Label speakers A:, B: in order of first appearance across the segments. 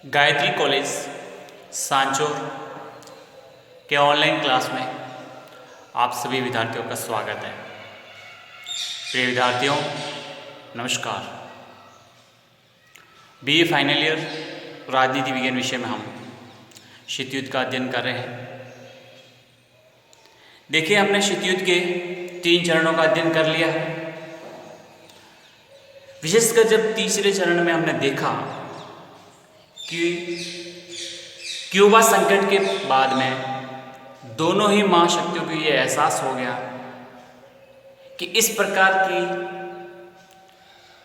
A: Gayatri college Sanchore के online class में आप सभी विद्यार्थियों का स्वागत है। प्रिय विद्यार्थियों, नमस्कार। बीए फाइनल ईयर राजनीति विज्ञान विषय में हम शीत युद्ध का अध्ययन कर रहे हैं। देखिए, हमने शीत युद्ध के 3 चरणों का अध्ययन कर लिया है। विशेषकर जब तीसरे चरण में हमने देखा कि क्यूबा संकट के बाद में दोनों ही महाशक्तियों को ये एहसास हो गया कि इस प्रकार की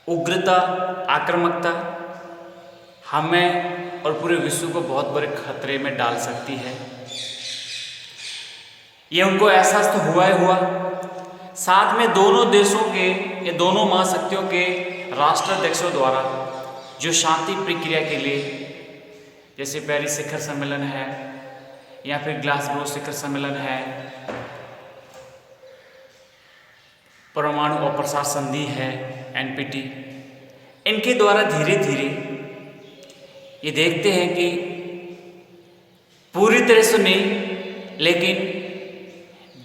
A: उग्रता, आक्रामकता हमें और पूरे विश्व को बहुत बड़े खतरे में डाल सकती है। ये उनको एहसास तो हुआ ही हुआ, साथ में दोनों देशों के या दोनों महाशक्तियों के राष्ट्राध्यक्षों द्वारा जो शांति प्रक्रिया के लिए, जैसे पेरिस शिखर सम्मेलन है या फिर ग्लासगो शिखर सम्मेलन है, परमाणु अप्रसार संधि है एनपीटी, इनके द्वारा धीरे धीरे ये देखते हैं कि पूरी तरह से नहीं, लेकिन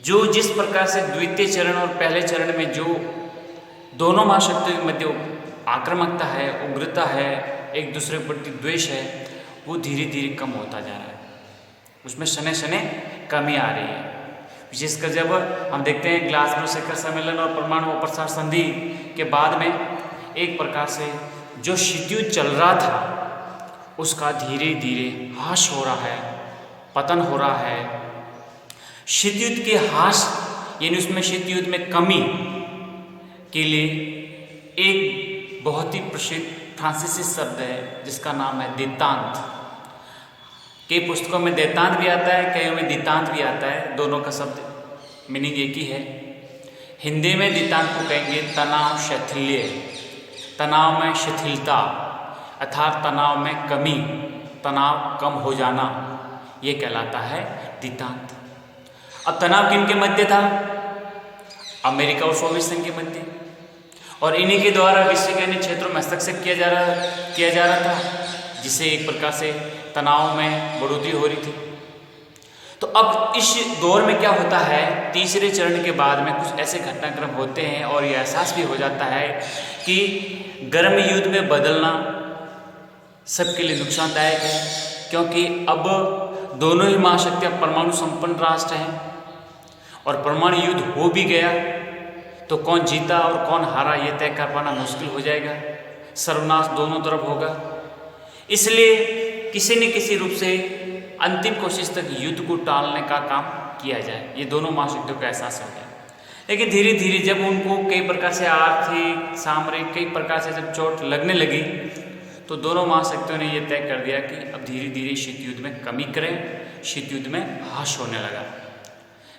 A: जो जिस प्रकार से द्वितीय चरण और पहले चरण में जो दोनों महाशक्तियों के मध्य आक्रामकता है, उग्रता है, एक दूसरे के प्रति द्वेष है, वो धीरे धीरे कम होता जा रहा है। उसमें शने शने कमी आ रही है। विशेषकर जब हम देखते हैं ग्लासगो शिखर सम्मेलन और परमाणु अप्रसार संधि के बाद में एक प्रकार से जो शीत युद्ध चल रहा था उसका धीरे धीरे ह्रास हो रहा है, पतन हो रहा है। शीत युद्ध के ह्रास यानी उसमें शीत युद्ध में कमी के लिए एक बहुत ही प्रसिद्ध फ्रांसीसी शब्द है जिसका नाम है दितांत। कई पुस्तकों में दैतांत भी आता है, कई में दितांत भी आता है। दोनों का शब्द मीनिंग एक ही है। हिंदी में दितांत को कहेंगे तनाव शैथिल्य, तनाव में शिथिलता अर्थात तनाव में कमी, तनाव कम हो जाना, ये कहलाता है दितांत। अब तनाव किन के मध्य था? अमेरिका और सोवियत संघ के मध्य, और इन्हीं के द्वारा विश्व के अन्य क्षेत्रों में हस्तक्षेप किया जा रहा था, जिससे एक प्रकार से तनाव में बढ़ोतरी हो रही थी। तो अब इस दौर में क्या होता है, तीसरे चरण के बाद में कुछ ऐसे घटनाक्रम होते हैं और ये एहसास भी हो जाता है कि गर्म युद्ध में बदलना सबके लिए नुकसानदायक है, क्योंकि अब दोनों ही महाशक्तियाँ परमाणु संपन्न राष्ट्र हैं और परमाणु युद्ध हो भी गया तो कौन जीता और कौन हारा ये तय कर पाना मुश्किल हो जाएगा। सर्वनाश दोनों तरफ होगा। इसलिए किसी न किसी रूप से अंतिम कोशिश तक युद्ध को टालने का काम किया जाए, ये दोनों महाशक्तियों का एहसास हो गया। लेकिन धीरे धीरे जब उनको कई प्रकार से आर्थिक, सामरिक कई प्रकार से जब चोट लगने लगी तो दोनों महाशक्तियों ने यह तय कर दिया कि अब धीरे धीरे शीत युद्ध में कमी करें। शीत युद्ध में ह्रास होने लगा।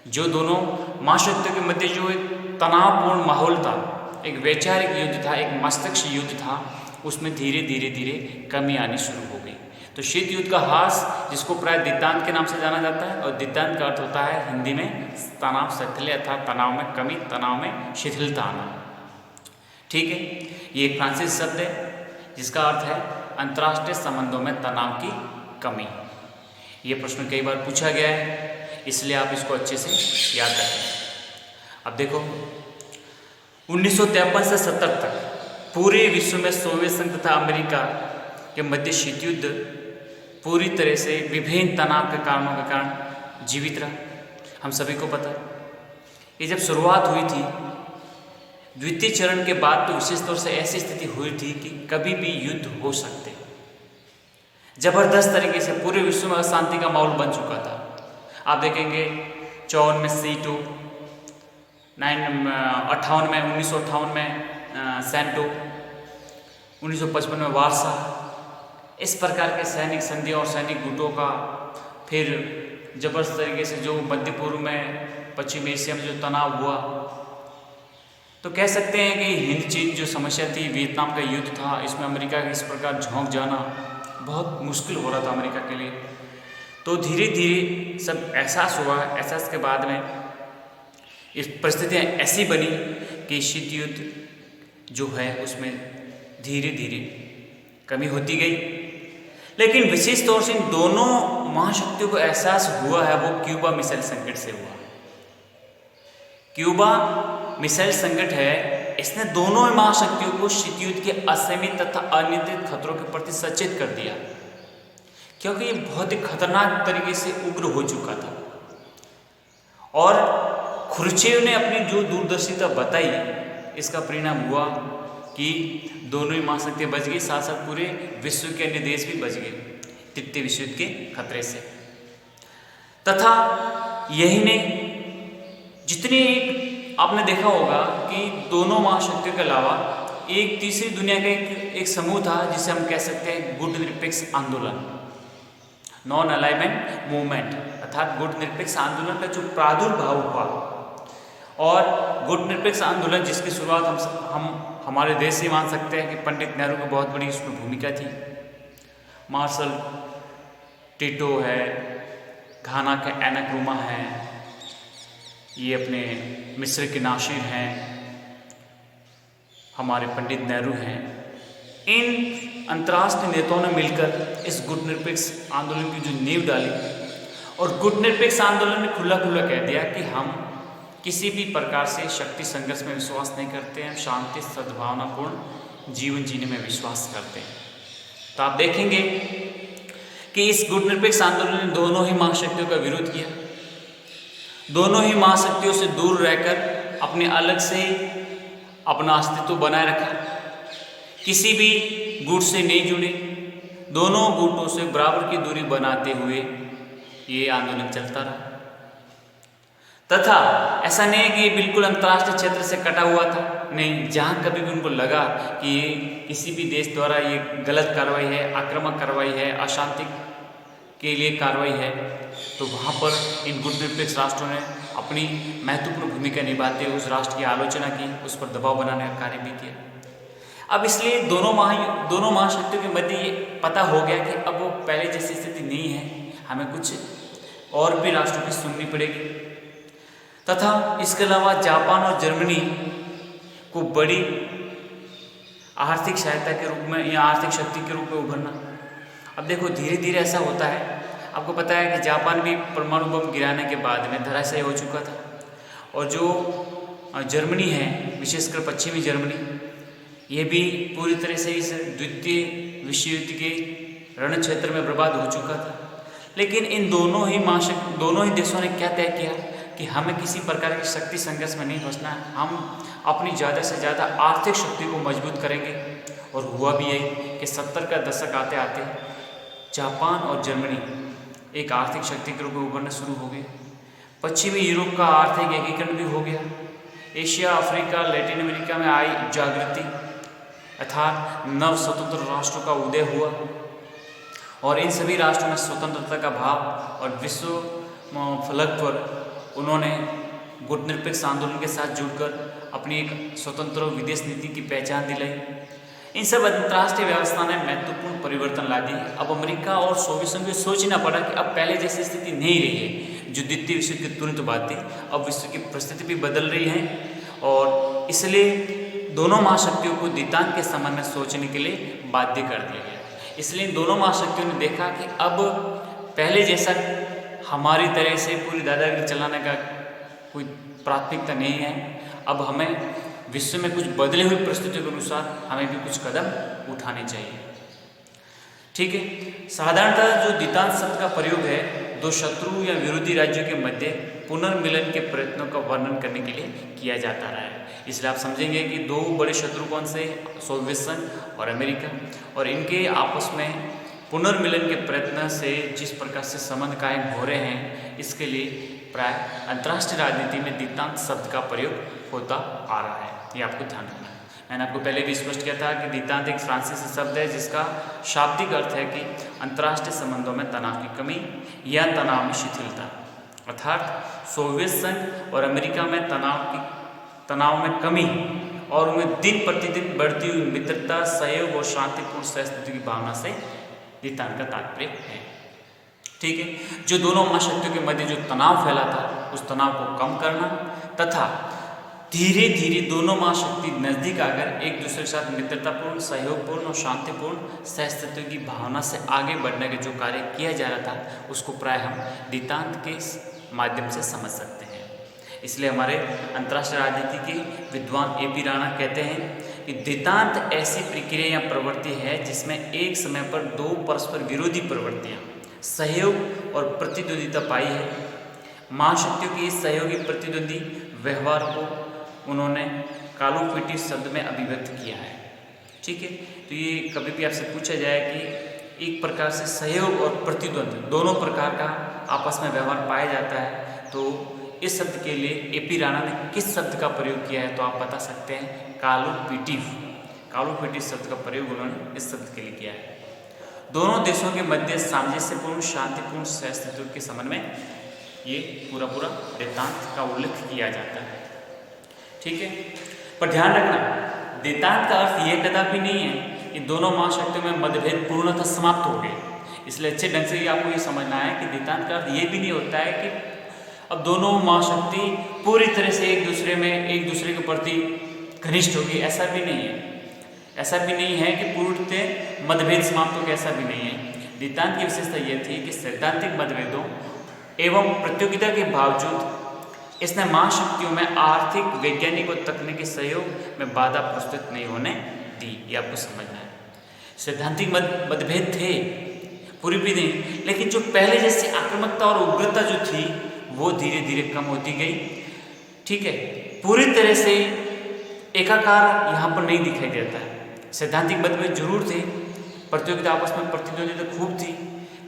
A: जो दोनों महाशक्तियों के मध्य जो एक तनावपूर्ण माहौल था, एक वैचारिक युद्ध था, एक मस्तिष्क युद्ध था, उसमें धीरे धीरे धीरे कमी आनी शुरू हो गई। तो शीत युद्ध का ह्रास, जिसको प्राय दितांत के नाम से जाना जाता है, और दितांत का अर्थ होता है हिंदी में तनाव शैथिल्य अर्थात तनाव में कमी, तनाव में शिथिलता आना। ठीक है, ये एक फ्रांसीसी शब्द है जिसका अर्थ है अंतर्राष्ट्रीय संबंधों में तनाव की कमी। ये प्रश्न कई बार पूछा गया है, इसलिए आप इसको अच्छे से याद रखें। अब देखो, 1953 से 70 तक पूरे विश्व में सोवियत संघ तथा अमेरिका के मध्य शीत युद्ध पूरी तरह से विभिन्न तनाव के कारणों के कारण जीवित रहा। हम सभी को पता है, ये जब शुरुआत हुई थी द्वितीय चरण के बाद तो विशेष तौर से ऐसी स्थिति हुई थी कि कभी भी युद्ध हो सकते, जबरदस्त तरीके से पूरे विश्व में अशांति का माहौल बन चुका था। आप देखेंगे 54 में सीटो, 58 में 1958 में सैंटो, 1955 में वारसा, इस प्रकार के सैनिक संधियों और सैनिक गुटों का, फिर जबरदस्त तरीके से जो मध्य पूर्व में, पश्चिम एशिया में जो तनाव हुआ, तो कह सकते हैं कि हिंद चीन जो समस्या थी, वियतनाम का युद्ध था, इसमें अमेरिका का इस प्रकार झोंक जाना बहुत मुश्किल हो रहा था अमेरिका के लिए। तो धीरे धीरे सब एहसास हुआ। एहसास के बाद में इस परिस्थितियाँ ऐसी बनी कि शीत युद्ध जो है उसमें धीरे धीरे कमी होती गई। लेकिन विशेष तौर से इन दोनों महाशक्तियों को एहसास हुआ है वो क्यूबा मिसाइल संकट से हुआ। क्यूबा मिसाइल संकट है, इसने दोनों महाशक्तियों को शीत युद्ध के असीमित तथा अनियंत्रित खतरों के प्रति सचेत कर दिया, क्योंकि ये बहुत ही खतरनाक तरीके से उग्र हो चुका था। और ख्रुश्चेव ने अपनी जो दूरदर्शिता बताई, इसका परिणाम हुआ कि दोनों ही महाशक्तियां बच गई, साथ साथ पूरे विश्व के अन्य देश भी बच गए तृतीय विश्व युद्ध के खतरे से। तथा यही नहीं, जितने आपने देखा होगा कि दोनों महाशक्तियों के अलावा एक तीसरी दुनिया का एक समूह था जिसे हम कह सकते हैं गुट निरपेक्ष आंदोलन, नॉन अलाइनमेंट मूवमेंट, अर्थात गुट निरपेक्ष आंदोलन का जो प्रादुर्भाव हुआ। और गुट निरपेक्ष आंदोलन जिसकी शुरुआत हम हमारे देश से मान सकते हैं कि पंडित नेहरू की बहुत बड़ी उसमें भूमिका थी। मार्शल टिटो है, घाना के एनाक्रुमा है, ये अपने मिस्र के नासिर हैं, हमारे पंडित नेहरू हैं। इन अंतर्राष्ट्रीय नेताओं ने मिलकर इस गुट निरपेक्ष आंदोलन की जो नींव डाली, और गुट निरपेक्ष आंदोलन ने खुला खुला कह दिया कि हम किसी भी प्रकार से शक्ति संघर्ष में विश्वास नहीं करते हैं, शांति सद्भावनापूर्ण जीवन जीने में विश्वास करते हैं। तो आप देखेंगे कि इस गुट निरपेक्ष आंदोलन ने दोनों ही महाशक्तियों का विरोध किया, दोनों ही महाशक्तियों से दूर रहकर अपने अलग से अपना अस्तित्व बनाए रखा, किसी भी गुट से नहीं जुड़े, दोनों गुटों से बराबर की दूरी बनाते हुए ये आंदोलन चलता रहा। तथा ऐसा नहीं है कि ये बिल्कुल अंतर्राष्ट्रीय क्षेत्र से कटा हुआ था, नहीं, जहाँ कभी भी उनको लगा कि ये किसी भी देश द्वारा ये गलत कार्रवाई है, आक्रामक कार्रवाई है, अशांति के लिए कार्रवाई है, तो वहाँ पर इन गुट निरपेक्ष राष्ट्रों ने अपनी महत्वपूर्ण भूमिका निभाते हुए उस राष्ट्र की आलोचना की, उस पर दबाव बनाने का कार्य भी किया। अब इसलिए दोनों महाशक्तियों के मध्य ये पता हो गया कि अब वो पहले जैसी स्थिति नहीं है, हमें कुछ और भी राष्ट्रों की सुननी पड़ेगी। तथा इसके अलावा जापान और जर्मनी को बड़ी आर्थिक सहायता के रूप में या आर्थिक शक्ति के रूप में उभरना। अब देखो धीरे धीरे ऐसा होता है, आपको पता है कि जापान भी परमाणु बम गिराने के बाद में धराशायी हो चुका था, और जो जर्मनी है, विशेषकर पश्चिमी जर्मनी, ये भी पूरी तरह से इस द्वितीय विश्व युद्ध के रण क्षेत्र में बर्बाद हो चुका था। लेकिन इन दोनों ही देशों ने क्या तय किया कि हमें किसी प्रकार की शक्ति संघर्ष में नहीं फंसना है, हम अपनी ज़्यादा से ज़्यादा आर्थिक शक्ति को मजबूत करेंगे। और हुआ भी यही कि 70 का दशक आते आते जापान और जर्मनी एक आर्थिक शक्ति के रूप में उभरना शुरू हो गए। पश्चिमी यूरोप का आर्थिक एकीकरण भी हो गया। एशिया, अफ्रीका, लैटिन अमेरिका में आई जागृति, अर्थात नव स्वतंत्र राष्ट्रों का उदय हुआ, और इन सभी राष्ट्रों में स्वतंत्रता का भाव और विश्व फलक पर उन्होंने गुट निरपेक्ष आंदोलन के साथ जुड़कर अपनी एक स्वतंत्र विदेश नीति की पहचान दिलाई। इन सब अंतर्राष्ट्रीय व्यवस्था ने महत्वपूर्ण परिवर्तन ला दी। अब अमेरिका और सोवियत संघ को सोचना पड़ा कि अब पहले जैसी स्थिति नहीं रही है जो द्वितीय विश्व युद्ध के तुरंत बाद थी। अब विश्व की परिस्थिति भी बदल रही है, और इसलिए दोनों महाशक्तियों को द्वितांत के संबंध में सोचने के लिए बाध्य कर दिया गया। इसलिए दोनों महाशक्तियों ने देखा कि अब पहले जैसा हमारी तरह से पूरी दादागिरी चलाने का कोई प्राथमिकता नहीं है। अब हमें विश्व में कुछ बदले हुई परिस्थितियों के अनुसार हमें भी कुछ कदम उठाने चाहिए। ठीक है, साधारणतः जो द्वितांत शब्द का प्रयोग है दो शत्रु या विरोधी राज्यों के मध्य पुनर्मिलन के प्रयत्नों का वर्णन करने के लिए किया जाता रहा है। इसलिए आप समझेंगे कि दो बड़े शत्रु कौन से, सोवियत संघ और अमेरिका, और इनके आपस में पुनर्मिलन के प्रयत्न से जिस प्रकार से संबंध कायम हो रहे हैं, इसके लिए प्राय अंतर्राष्ट्रीय राजनीति में द्वितांत शब्द का प्रयोग होता आ रहा है। ये आपको ध्यान रखना है। मैंने आपको पहले भी स्पष्ट किया था कि द्वितांत एक फ्रांसीसी शब्द है जिसका शाब्दिक अर्थ है कि अंतर्राष्ट्रीय संबंधों में तनाव की कमी या तनाव में शिथिलता, अर्थात सोवियत संघ और अमेरिका में तनाव में कमी और उनमें दिन प्रतिदिन बढ़ती हुई मित्रता, सहयोग और शांतिपूर्ण सहस्तित्व की भावना से द्वितांत का तात्पर्य है। ठीक है, जो दोनों महाशक्तियों के मध्य जो तनाव फैला था उस तनाव को कम करना तथा धीरे धीरे दोनों महाशक्ति नजदीक आकर एक दूसरे के साथ मित्रतापूर्ण, सहयोगपूर्ण और शांतिपूर्ण सहअस्तित्व की भावना से आगे बढ़ने का जो कार्य किया जा रहा था उसको प्राय हम द्वितांत के माध्यम से समझ सकते हैं। इसलिए हमारे अंतर्राष्ट्रीय राजनीति के विद्वान ए.पी. राणा कहते हैं कि द्वितांत ऐसी प्रक्रिया या प्रवृत्ति है जिसमें एक समय पर दो परस्पर विरोधी प्रवृत्तियाँ सहयोग और प्रतिद्वंदिता पाई है। महाशक्तियों के इस सहयोगी प्रतिद्वंदी व्यवहार को उन्होंने कालोक्विटी शब्द में अभिव्यक्त किया है। ठीक है, तो ये कभी भी आपसे पूछा जाए कि एक प्रकार से सहयोग और प्रतिद्वंद दोनों प्रकार का आपस में व्यवहार पाया जाता है, तो इस शब्द के लिए ए.पी. राणा ने किस शब्द का प्रयोग किया है, तो आप बता सकते हैं कालोक्विटिव। कालोक्विटिव शब्द का प्रयोग उन्होंने इस शब्द के लिए किया है। दोनों देशों के मध्य सामंजस्यपूर्ण शांतिपूर्ण सहअस्तित्व के संबंध में ये पूरा द्वितांत का उल्लेख किया जाता है। ठीक है, पर ध्यान रखना द्वितांत का अर्थ ये कदापि नहीं है कि दोनों महाशक्तियों में मतभेद पूर्णतः समाप्त हो गए। इसलिए अच्छे ढंग से आपको ये समझना है कि द्वितांत का अर्थ ये भी नहीं होता है कि अब दोनों महाशक्ति पूरी तरह से एक दूसरे के प्रति घनिष्ठ होगी, ऐसा भी नहीं है। ऐसा भी नहीं है कि पूर्णतः मतभेद समाप्त हो गए, ऐसा भी नहीं है। द्वितांत की विशेषता यह थी कि सैद्धांतिक मतभेदों एवं प्रतियोगिता के बावजूद इसने महाशक्तियों में आर्थिक, वैज्ञानिक और तकनीकी सहयोग में बाधा प्रस्तुत नहीं होने दी। ये आपको समझना है। सैद्धांतिक मतभेद थे पूरी भी नहीं, लेकिन जो पहले जैसी आक्रामकता और उग्रता जो थी वो धीरे धीरे कम होती गई। ठीक है, पूरी तरह से एकाकार यहाँ पर नहीं दिखाई देता है। सैद्धांतिक मतभेद जरूर थे, प्रतियोगिता आपस में प्रतिद्वंदिता खूब थी,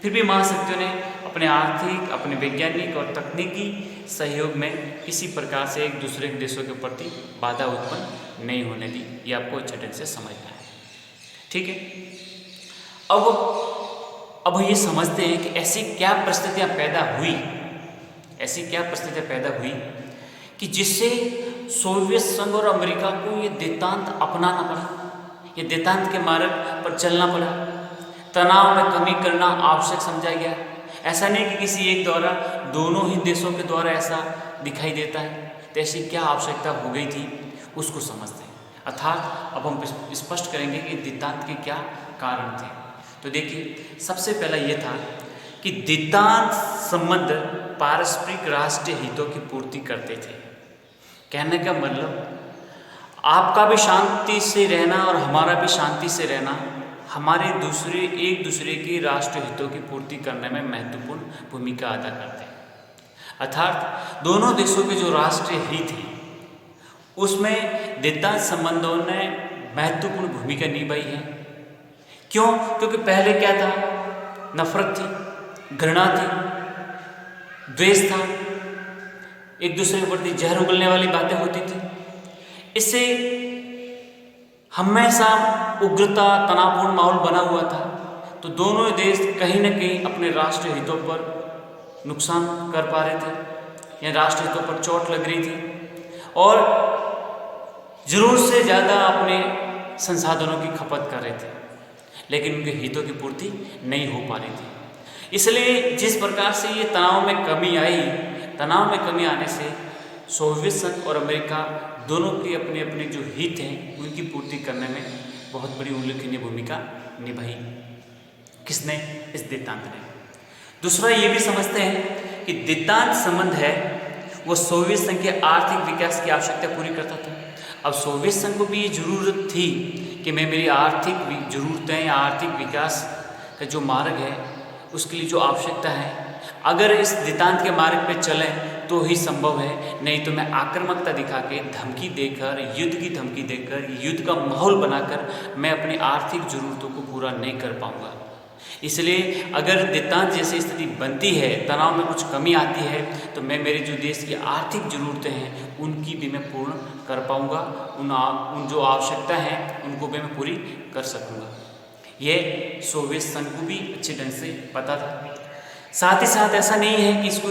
A: फिर भी महाशक्तियों ने अपने आर्थिक, अपने वैज्ञानिक और तकनीकी सहयोग में किसी प्रकार से एक दूसरे के देशों के प्रति बाधा उत्पन्न नहीं होने दी। ये आपको अच्छे ढंग से समझना है। ठीक है, अब ये समझते हैं कि ऐसी क्या परिस्थितियां पैदा हुई कि जिससे सोवियत संघ और अमेरिका को ये द्वितांत अपनाना पड़ा, ये द्वितांत के मार्ग पर चलना पड़ा। तनाव में कमी करना आवश्यक समझा गया। ऐसा नहीं कि किसी एक द्वारा, दोनों ही देशों के द्वारा ऐसा दिखाई देता है, तो ऐसी क्या आवश्यकता हो गई थी उसको समझते हैं। अर्थात अब हम स्पष्ट करेंगे कि द्वितांत के क्या कारण थे। तो देखिए, सबसे पहला ये था कि द्वितांत संबंध पारस्परिक राष्ट्रीय हितों की पूर्ति करते थे। कहने का मतलब आपका भी शांति से रहना और हमारा भी शांति से रहना हमारे एक दूसरे के राष्ट्रीय हितों की पूर्ति करने में महत्वपूर्ण भूमिका अदा करते हैं। अर्थात दोनों देशों के जो राष्ट्रीय हित हैं उसमें द्वितांत संबंधों ने महत्वपूर्ण भूमिका निभाई है। क्यों? क्योंकि पहले क्या था? नफरत थी, घृणा थी, द्वेष था, एक दूसरे के प्रति जहर उगलने वाली बातें होती थी। इससे हमेशा उग्रता, तनावपूर्ण माहौल बना हुआ था। तो दोनों देश कहीं न कहीं अपने राष्ट्रीय हितों पर नुकसान कर पा रहे थे या राष्ट्रीय हितों पर चोट लग रही थी और जरूरत से ज़्यादा अपने संसाधनों की खपत कर रहे थे, लेकिन उनके हितों की पूर्ति नहीं हो पा रही थी। इसलिए जिस प्रकार से ये तनाव में कमी आने से सोवियत संघ और अमेरिका दोनों की अपने अपने जो हित हैं उनकी पूर्ति करने में बहुत बड़ी उल्लेखनीय भूमिका निभाई। किसने? इस द्वितांत ने। दूसरा ये भी समझते हैं कि द्वितांत संबंध है वो सोवियत संघ के आर्थिक विकास की आवश्यकता पूरी करता था। अब सोवियत संघ को भी ये जरूरत थी कि मैं मेरी आर्थिक जरूरतें या आर्थिक विकास का जो मार्ग है उसके लिए जो आवश्यकता है, अगर इस द्वितांत के मार्ग पे चलें तो ही संभव है, नहीं तो मैं आक्रामकता दिखा के, धमकी देकर, युद्ध की धमकी देकर, युद्ध का माहौल बनाकर मैं अपनी आर्थिक जरूरतों को पूरा नहीं कर पाऊंगा। इसलिए अगर द्वितांत जैसी स्थिति बनती है, तनाव में कुछ कमी आती है, तो मैं मेरे जो देश की आर्थिक ज़रूरतें हैं उनकी भी मैं पूर्ण कर पाऊंगा, उन जो आवश्यकता है उनको भी मैं पूरी कर सकूंगा। ये सोवियत संघ को भी अच्छे ढंग से पता था। साथ ही साथ ऐसा नहीं है कि इसको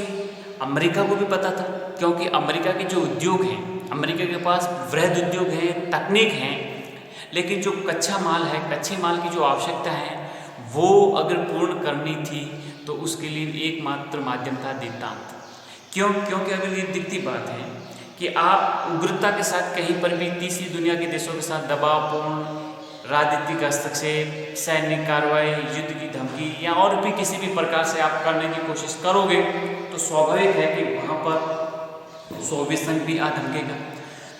A: अमेरिका को भी पता था, क्योंकि अमेरिका के जो उद्योग हैं, अमेरिका के पास वृहद उद्योग हैं, तकनीक हैं, लेकिन जो कच्चा माल है, कच्चे माल की जो आवश्यकता है वो अगर पूर्ण करनी थी तो उसके लिए एकमात्र माध्यम था द्वितांत। क्योंकि अगर ये दिखती बात है कि आप उग्रता के साथ कहीं पर भी तीसरी दुनिया के देशों के साथ दबावपूर्ण राजनीतिक हस्तक्षेप, सैनिक कार्रवाई, युद्ध की धमकी या और भी किसी भी प्रकार से आप करने की कोशिश करोगे तो स्वाभाविक है कि वहाँ पर सोवियत संघ भी आ धमकेगा।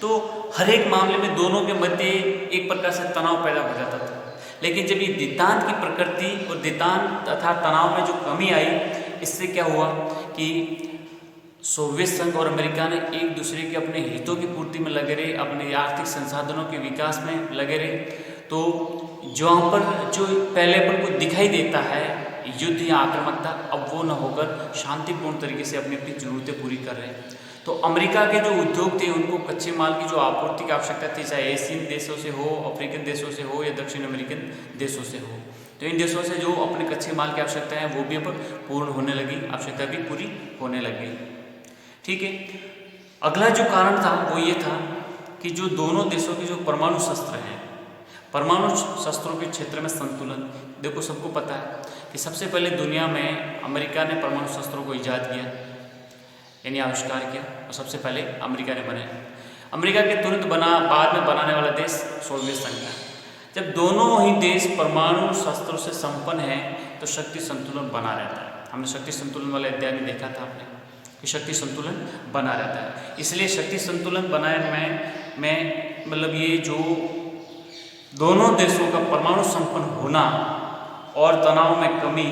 A: तो हर एक मामले में दोनों के मध्य एक प्रकार से तनाव पैदा हो जाता था। लेकिन जब ये द्वितांत की प्रकृति और द्वितांत तथा तनाव में जो कमी आई, इससे क्या हुआ कि सोवियत संघ और अमेरिका ने एक दूसरे के अपने हितों की पूर्ति में लगे रहे, अपने आर्थिक संसाधनों के विकास में लगे रहे। तो जहाँ पर जो पहले अपन को दिखाई देता है युद्ध या आक्रामकता, अब वो न होकर शांतिपूर्ण तरीके से अपनी अपनी जरूरतें पूरी कर रहे हैं। तो अमेरिका के जो उद्योग थे उनको कच्चे माल की जो आपूर्ति की आवश्यकता थी, चाहे एशियन देशों से हो, अफ्रीकन देशों से हो या दक्षिण अमेरिकन देशों से हो, तो इन देशों से जो अपने कच्चे माल की आवश्यकता है वो भी अब पूर्ण होने लगी, आवश्यकता भी पूरी होने लगी। ठीक है, अगला जो कारण था वो ये था कि जो दोनों देशों के जो परमाणु शस्त्र हैं, परमाणु शस्त्रों के क्षेत्र में संतुलन, देखो सबको पता है कि सबसे पहले दुनिया में अमेरिका ने परमाणु शस्त्रों को ईजाद किया, यानी आविष्कार किया, और सबसे पहले अमेरिका ने बनाया। अमेरिका के तुरंत बाद में बनाने वाला देश सोवियत संघ था। जब दोनों ही देश परमाणु शस्त्रों से संपन्न हैं तो शक्ति संतुलन बना रहता है। हमने शक्ति संतुलन वाले अध्याय में देखा था आपने कि शक्ति संतुलन बना रहता है। इसलिए शक्ति संतुलन बनाने में मतलब ये जो दोनों देशों का परमाणु संपन्न होना और तनाव में कमी,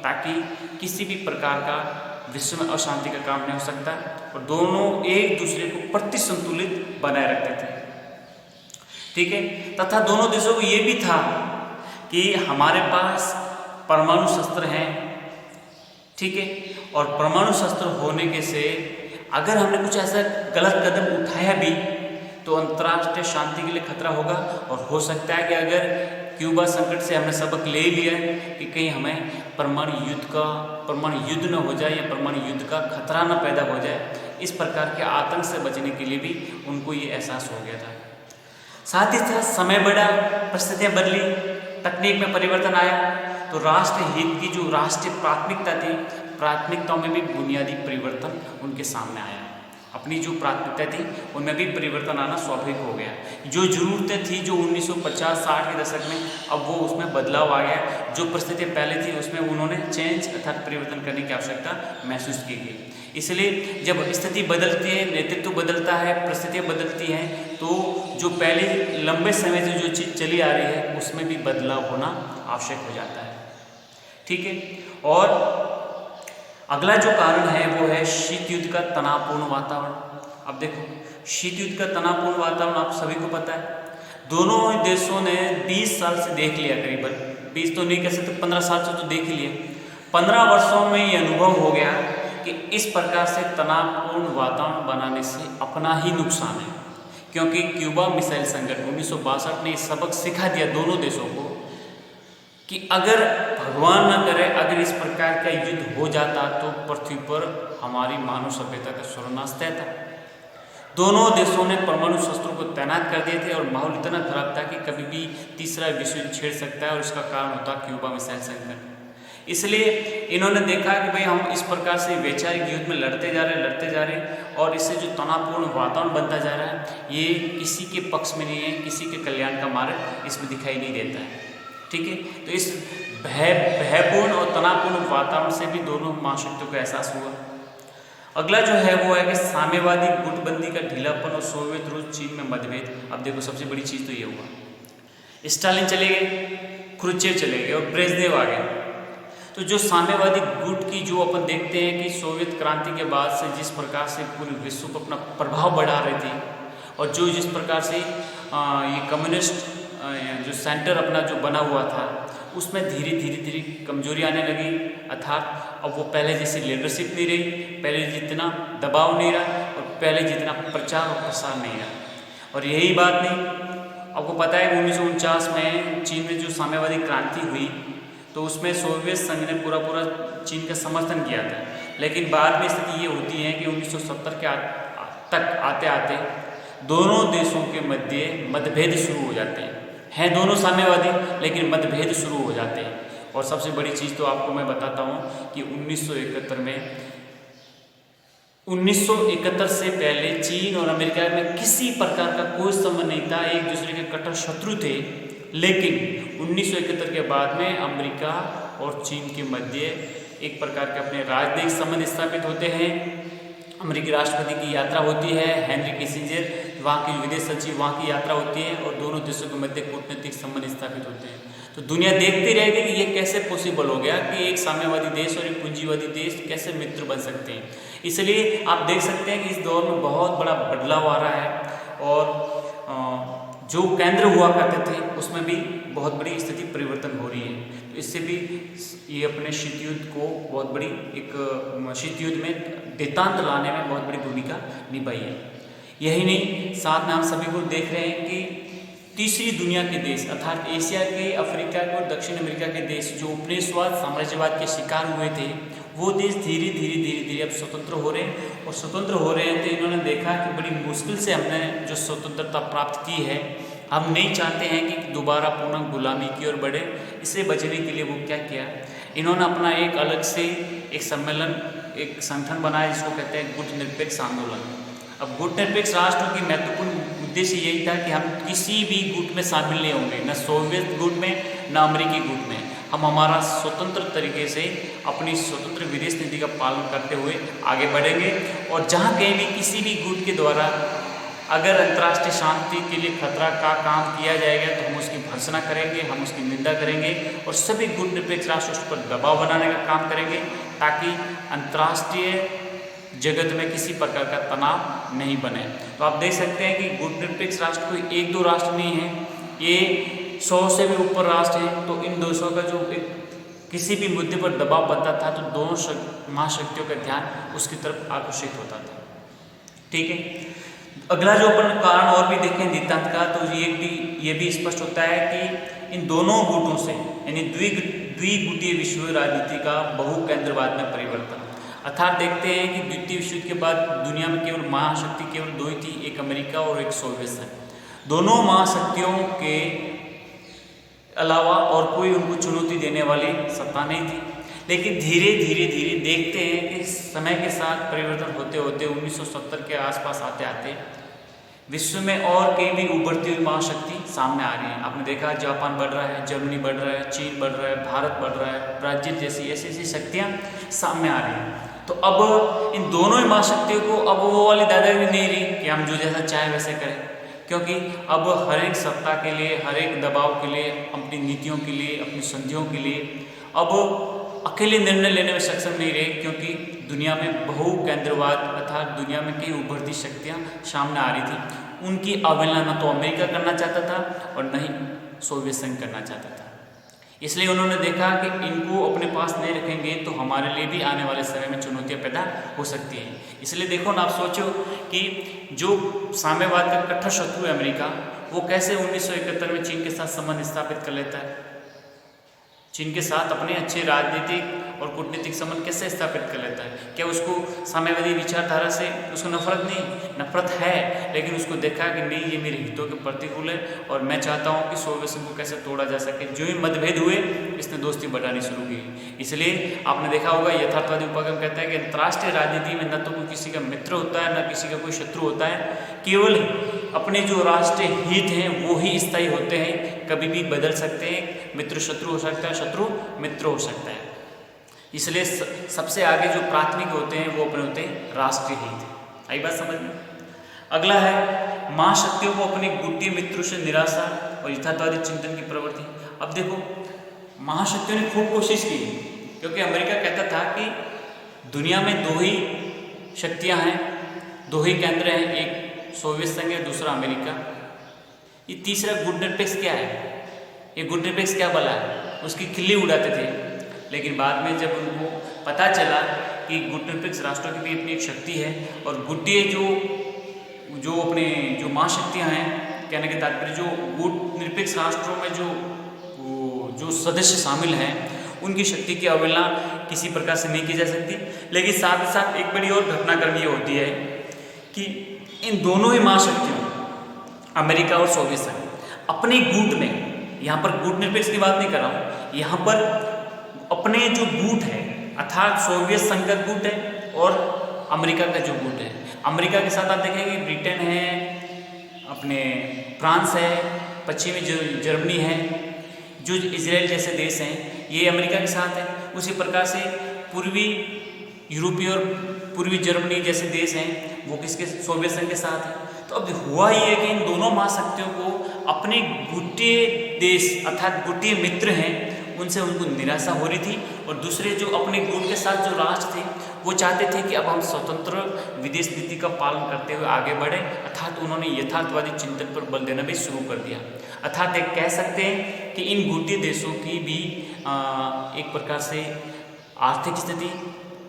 A: ताकि किसी भी प्रकार का विश्व में अशांति का काम नहीं हो सकता, और दोनों एक दूसरे को प्रति संतुलित बनाए रखते थे। ठीक है, तथा दोनों देशों को ये भी था कि हमारे पास परमाणु शस्त्र हैं, ठीक है, और परमाणु शस्त्र होने के से अगर हमने कुछ ऐसा गलत कदम उठाया भी तो अंतर्राष्ट्रीय शांति के लिए खतरा होगा, और हो सकता है कि अगर क्यूबा संकट से हमने सबक ले लिया कि कहीं हमें परमाणु युद्ध न हो जाए या परमाणु युद्ध का खतरा न पैदा हो जाए, इस प्रकार के आतंक से बचने के लिए भी उनको ये एहसास हो गया था। साथ ही साथ समय बढ़ा, परिस्थितियाँ बदली, तकनीक में परिवर्तन आया, तो राष्ट्र हित की जो राष्ट्रीय प्राथमिकता थी, प्राथमिकताओं में भी बुनियादी परिवर्तन उनके सामने आया। अपनी जो प्राथमिकता थी उनमें भी परिवर्तन आना स्वाभाविक हो गया। जो जरूरतें थी जो 1950-60 के दशक में, अब वो उसमें बदलाव आ गया। जो परिस्थितियाँ पहले थी उसमें उन्होंने चेंज अर्थात परिवर्तन करने की आवश्यकता महसूस की गई। इसलिए जब स्थिति बदलती है, नेतृत्व बदलता है, परिस्थितियाँ बदलती हैं, तो जो पहले लंबे समय से जो चीज़ चली आ रही है उसमें भी बदलाव होना आवश्यक हो जाता है। ठीक है, और अगला जो कारण है वो है शीत युद्ध का तनावपूर्ण वातावरण। अब देखो, शीत युद्ध का तनावपूर्ण वातावरण आप सभी को पता है, दोनों देशों ने 20 साल से देख लिया, करीबन 20 तो नहीं कह सकते, 15 साल से तो देख लिया। 15 वर्षों में ये अनुभव हो गया कि इस प्रकार से तनावपूर्ण वातावरण बनाने से अपना ही नुकसान है, क्योंकि क्यूबा मिसाइल संकट 1962 ने सबक सिखा दिया दोनों देशों को कि अगर भगवान न करे, अगर इस प्रकार का युद्ध हो जाता तो पृथ्वी पर हमारी मानव सभ्यता का सर्वनाश तय था। दोनों देशों ने परमाणु शस्त्रों को तैनात कर दिए थे और माहौल इतना खराब था कि कभी भी तीसरा विश्व युद्ध छेड़ सकता है, और इसका कारण होता क्यूबा मिसाइल संकट। इसलिए इन्होंने देखा कि भाई हम इस प्रकार से वैचारिक युद्ध में लड़ते जा रहे हैं, और इससे जो तनावपूर्ण वातावरण बनता जा रहा है ये किसी के पक्ष में नहीं है, किसी के कल्याण का मार्ग इसमें दिखाई नहीं देता है। ठीक है, तो इस भयपूर्ण और तनावपूर्ण वातावरण से भी दोनों महाशक्तियों का एहसास हुआ। अगला जो है वो है कि साम्यवादी गुटबंदी का ढीलापन और सोवियत रूस चीन में मतभेद। अब देखो, सबसे बड़ी चीज़ तो ये हुआ, स्टालिन चले गए, क्रुश्चेव चले गए और ब्रेजनेव आ गए। तो जो साम्यवादी गुट की जो अपन देखते हैं कि सोवियत क्रांति के बाद से जिस प्रकार से पूरे विश्व पर अपना प्रभाव बढ़ा रही थी, और जो जिस प्रकार से ये कम्युनिस्ट जो सेंटर अपना जो बना हुआ था उसमें धीरे धीरे कमजोरी आने लगी, अर्थात अब वो पहले जैसी लीडरशिप नहीं रही, पहले जितना दबाव नहीं रहा, और पहले जितना प्रचार और प्रसार नहीं रहा। और यही बात नहीं, आपको पता है 1949 में चीन में जो साम्यवादी क्रांति हुई तो उसमें सोवियत संघ ने पूरा चीन का समर्थन किया था, लेकिन बाद में स्थिति ये होती है कि 1970 के तक आते आते दोनों देशों के मध्य मतभेद शुरू हो जाते हैं दोनों साम्यवादी, लेकिन मतभेद शुरू हो जाते हैं। और सबसे बड़ी चीज़ तो आपको मैं बताता हूँ कि 1971 में 1971 से पहले चीन और अमेरिका में किसी प्रकार का कोई संबंध नहीं था, एक दूसरे के कट्टर शत्रु थे। लेकिन 1971 के बाद में अमेरिका और चीन के मध्य एक प्रकार के अपने राजनयिक संबंध स्थापित होते हैं। अमेरिकी राष्ट्रपति की यात्रा होती है, हेनरी किसिंजर वहाँ के विदेश सचिव, वहाँ की यात्रा होती है और दोनों देशों के मध्य कूटनीतिक संबंध स्थापित होते हैं। तो दुनिया देखती रहेगी कि ये कैसे पॉसिबल हो गया कि एक साम्यवादी देश और एक पूंजीवादी देश कैसे मित्र बन सकते हैं। इसलिए आप देख सकते हैं कि इस दौर में बहुत बड़ा बदलाव आ रहा है और जो केंद्र हुआ करते थे उसमें भी बहुत बड़ी स्थिति परिवर्तन हो रही है। तो इससे भी ये अपने शीत युद्ध को बहुत बड़ी एक शीत युद्ध में देतांत लाने में बहुत बड़ी भूमिका निभाई है। यही नहीं, साथ में हम सभी को देख रहे हैं कि तीसरी दुनिया के देश अर्थात एशिया के, अफ्रीका के और दक्षिण अमेरिका के देश जो उपनिवेशवाद साम्राज्यवाद के शिकार हुए थे, वो देश धीरे धीरे अब स्वतंत्र हो रहे हैं। और स्वतंत्र हो रहे हैं तो इन्होंने देखा कि बड़ी मुश्किल से हमने जो स्वतंत्रता प्राप्त की है, हम नहीं चाहते हैं कि दोबारा पुनः गुलामी की ओर बढ़े। इससे बचने के लिए वो क्या किया, इन्होंने अपना एक अलग से एक सम्मेलन, एक संगठन बनाया जिसको कहते हैं गुट निरपेक्ष आंदोलन। अब गुट निरपेक्ष राष्ट्र की महत्वपूर्ण उद्देश्य यही था कि हम किसी भी गुट में शामिल नहीं होंगे, न सोवियत गुट में न अमेरिकी गुट में। हम हमारा स्वतंत्र तरीके से अपनी स्वतंत्र विदेश नीति का पालन करते हुए आगे बढ़ेंगे और जहाँ कहीं भी किसी भी गुट के द्वारा अगर अंतर्राष्ट्रीय शांति के लिए खतरा का काम किया जाएगा तो हम उसकी भर्त्सना करेंगे, हम उसकी निंदा करेंगे और सभी गुट निरपेक्ष राष्ट्र उस पर दबाव बनाने का काम करेंगे ताकि अंतर्राष्ट्रीय जगत में किसी प्रकार का तनाव नहीं बने। तो आप देख सकते हैं कि गुट निरपेक्ष राष्ट्र कोई एक दो राष्ट्र नहीं है, ये 100 से भी ऊपर राष्ट्र हैं। तो इन देशों का जो किसी भी मुद्दे पर दबाव बनता था तो दोनों महाशक्तियों का ध्यान उसकी तरफ आकर्षित होता था। ठीक है, अगला जो अपन कारण और भी देखें दितांत का, तो ये भी स्पष्ट होता है कि इन दोनों गुटों से यानी द्विगुटीय विश्व राजनीति का बहु केंद्रवाद में परिवर्तन। अर्थात देखते हैं कि द्वितीय विश्व युद्ध के बाद दुनिया में केवल महाशक्ति केवल दो ही थी, एक अमेरिका और एक सोवियत संघ। दोनों महाशक्तियों के अलावा और कोई उनको चुनौती देने वाली सत्ता नहीं थी। लेकिन धीरे धीरे देखते हैं कि समय के साथ परिवर्तन होते होते 1970 के आसपास आते आते विश्व में और कई भी उभरती हुई महाशक्ति सामने आ रही है। आपने देखा जापान बढ़ रहा है, जर्मनी बढ़ रहा है, चीन बढ़ रहा है, भारत बढ़ रहा है, ब्राजील जैसी ऐसी शक्तियाँ सामने आ रही हैं। तो अब इन दोनों ही महाशक्तियों को अब वो वाली दादागिरी नहीं रही कि हम जो जैसा चाहे वैसे करें, क्योंकि अब हर एक सत्ता के लिए, हर एक दबाव के लिए, अपनी नीतियों के लिए, अपनी संधियों के लिए अब अकेले निर्णय लेने में सक्षम नहीं रहे, क्योंकि दुनिया में बहु केंद्रवाद अर्थात दुनिया में कई उभरती शक्तियाँ सामने आ रही थी। उनकी अवहेलना न तो अमेरिका करना चाहता था और न ही सोवियत संघ करना चाहता था। इसलिए उन्होंने देखा कि इनको अपने पास नहीं रखेंगे तो हमारे लिए भी आने वाले समय में चुनौतियाँ पैदा हो सकती हैं। इसलिए देखो ना, आप सोचो कि जो साम्यवाद का कट्टर शत्रु है अमेरिका, वो कैसे 1971 में चीन के साथ संबंध स्थापित कर लेता है, चीन के साथ अपने अच्छे राजनीतिक और कूटनीतिक संबंध कैसे स्थापित कर लेता है। क्या उसको साम्यवादी विचारधारा से उसको नफरत है, लेकिन उसको देखा कि नहीं, ये मेरे हितों के प्रतिकूल है और मैं चाहता हूँ कि सोवियत संघ को कैसे तोड़ा जा सके। जो ही मतभेद हुए, इसने दोस्ती बढ़ानी शुरू की। इसलिए आपने देखा होगा यथार्थवादी उपक्रम कहता है कि अंतर्राष्ट्रीय राजनीति में न तो कोई किसी का मित्र होता है, न किसी का कोई शत्रु होता है, केवल अपने जो राष्ट्रीय हित हैं वो ही स्थायी होते हैं, कभी भी बदल सकते हैं। मित्र शत्रु हो सकता है, शत्रु मित्र हो सकता है। इसलिए सबसे आगे जो प्राथमिक होते हैं वो अपने होते हैं राष्ट्रीय हित। आई बात समझ में? अगला है महाशक्तियों को अपने गुटीय मित्रों से निराशा और यथार्थवादी चिंतन की प्रवृत्ति। अब देखो, महाशक्तियों ने खूब कोशिश की, क्योंकि अमेरिका कहता था कि दुनिया में दो ही शक्तियां हैं, दो ही केंद्र हैं, एक सोवियत संघ है, दूसरा अमेरिका। ये तीसरा गुट निरपेक्ष क्या है, ये गुट निरपेक्ष क्या बला है, उसकी खिल्ली उड़ाते थे। लेकिन बाद में जब उनको पता चला कि गुट निरपेक्ष राष्ट्रों की भी अपनी एक शक्ति है और गुटीय जो अपने जो महाशक्तियाँ हैं, कहने के तात्पर्य जो गुट निरपेक्ष राष्ट्रों में जो सदस्य शामिल हैं, उनकी शक्ति की अवहेलना किसी प्रकार से नहीं की जा सकती। लेकिन साथ ही साथ एक बड़ी और घटनाक्रम ये होती है कि इन दोनों ही महाशक्तियों अमेरिका और सोवियत संघ अपने गुट में, यहाँ पर गुट निरपेक्ष की बात नहीं कर रहा हूँ, यहाँ पर अपने जो गुट है अर्थात सोवियत संघ का गुट है और अमेरिका का जो गुट है, अमेरिका के साथ आप देखेंगे ब्रिटेन है, अपने फ्रांस है, पश्चिमी जर्मनी है, जो इजराइल जैसे देश हैं ये अमेरिका के साथ है। उसी प्रकार से पूर्वी यूरोपीय और पूर्वी जर्मनी जैसे देश हैं वो किसके, सोवियत संघ के साथ है। तो अब हुआ ही है कि इन दोनों महाशक्तियों को अपने गुटीय देश अर्थात गुटीय मित्र हैं उनसे उनको निराशा हो रही थी, और दूसरे जो अपने गुट के साथ जो राष्ट्र थे वो चाहते थे कि अब हम स्वतंत्र विदेश नीति का पालन करते हुए आगे बढ़े, अर्थात उन्होंने यथार्थवादी चिंतन पर बल देना भी शुरू कर दिया। अर्थात एक कह सकते हैं कि इन गुटीय देशों की भी एक प्रकार से आर्थिक स्थिति,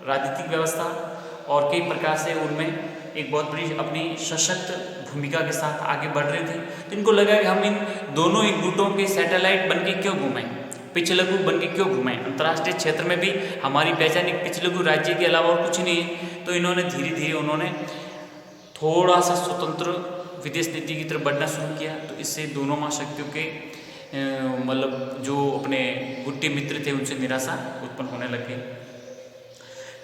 A: राजनीतिक व्यवस्था और कई प्रकार से उनमें एक बहुत बड़ी अपनी सशक्त भूमिका के साथ आगे बढ़ रहे थे। तो इनको लगा कि हम इन दोनों ही गुटों के सैटेलाइट बन के क्यों घूमें, पिछलगु बन के क्यों घूमें, अंतर्राष्ट्रीय क्षेत्र में भी हमारी पहचान एक पिछलगु राज्य के अलावा और कुछ नहीं है। तो इन्होंने धीरे धीरे उन्होंने थोड़ा सा स्वतंत्र विदेश नीति की तरफ बढ़ना शुरू किया। तो इससे दोनों महाशक्तियों के मतलब जो अपने गुट्टी मित्र थे उनसे निराशा उत्पन्न होने लग गई।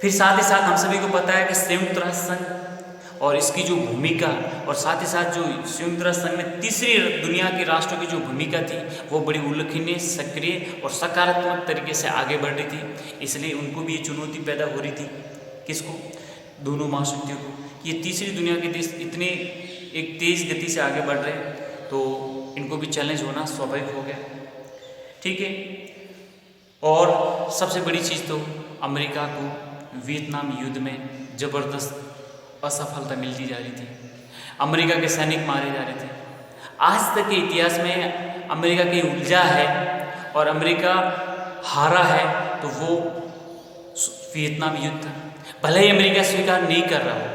A: फिर साथ ही साथ हम सभी को पता है कि संयुक्त राष्ट्र संघ और इसकी जो भूमिका, और साथ ही साथ जो संयुक्त राष्ट्र संघ में तीसरी दुनिया के राष्ट्रों की जो भूमिका थी वो बड़ी उल्लेखनीय, सक्रिय और सकारात्मक तरीके से आगे बढ़ रही थी। इसलिए उनको भी ये चुनौती पैदा हो रही थी, किसको, दोनों महाशक्तियों को। ये तीसरी दुनिया के देश इतने एक तेज गति से आगे बढ़ रहे हैं तो इनको भी चैलेंज होना स्वाभाविक हो गया, ठीक है। और सबसे बड़ी चीज़ तो अमेरिका को वियतनाम युद्ध में ज़बरदस्त असफलता मिलती जा रही थी, अमेरिका के सैनिक मारे जा रहे थे। आज तक के इतिहास में अमेरिका की उलझा है और अमेरिका हारा है तो वो वियतनाम युद्ध था। भले ही अमेरिका स्वीकार नहीं कर रहा हो,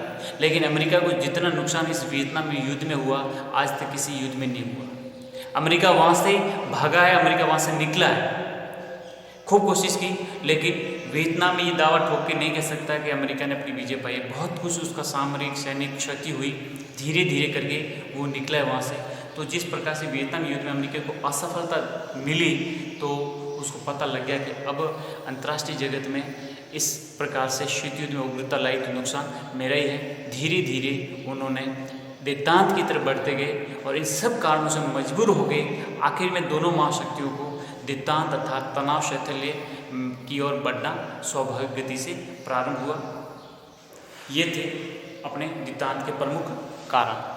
A: लेकिन अमेरिका को जितना नुकसान इस वियतनाम युद्ध में हुआ आज तक किसी युद्ध में नहीं हुआ। अमेरिका वहाँ से भागा है, अमेरिका वहाँ से निकला है, खूब कोशिश की, लेकिन वियतनाम में ये दावा ठोक के नहीं कह सकता कि अमेरिका ने अपनी विजय पाई। बहुत कुछ उसका सामरिक सैनिक क्षति हुई, धीरे धीरे करके वो निकला है वहाँ से। तो जिस प्रकार से वियतनाम युद्ध में अमेरिका को असफलता मिली तो उसको पता लग गया कि अब अंतर्राष्ट्रीय जगत में इस प्रकार से शीत युद्ध में उग्रता लाई तो नुकसान मेरा ही है। धीरे धीरे उन्होंने वेदांत की तरफ बढ़ते गए और इन सब कारणों से मजबूर हो गए। आखिर में दोनों महाशक्तियों को वेदांत अर्थात तनाव शैथिल्य की ओर बढ़ना स्वाभाविक गति से प्रारंभ हुआ। ये थे अपने वेदांत के प्रमुख कारण।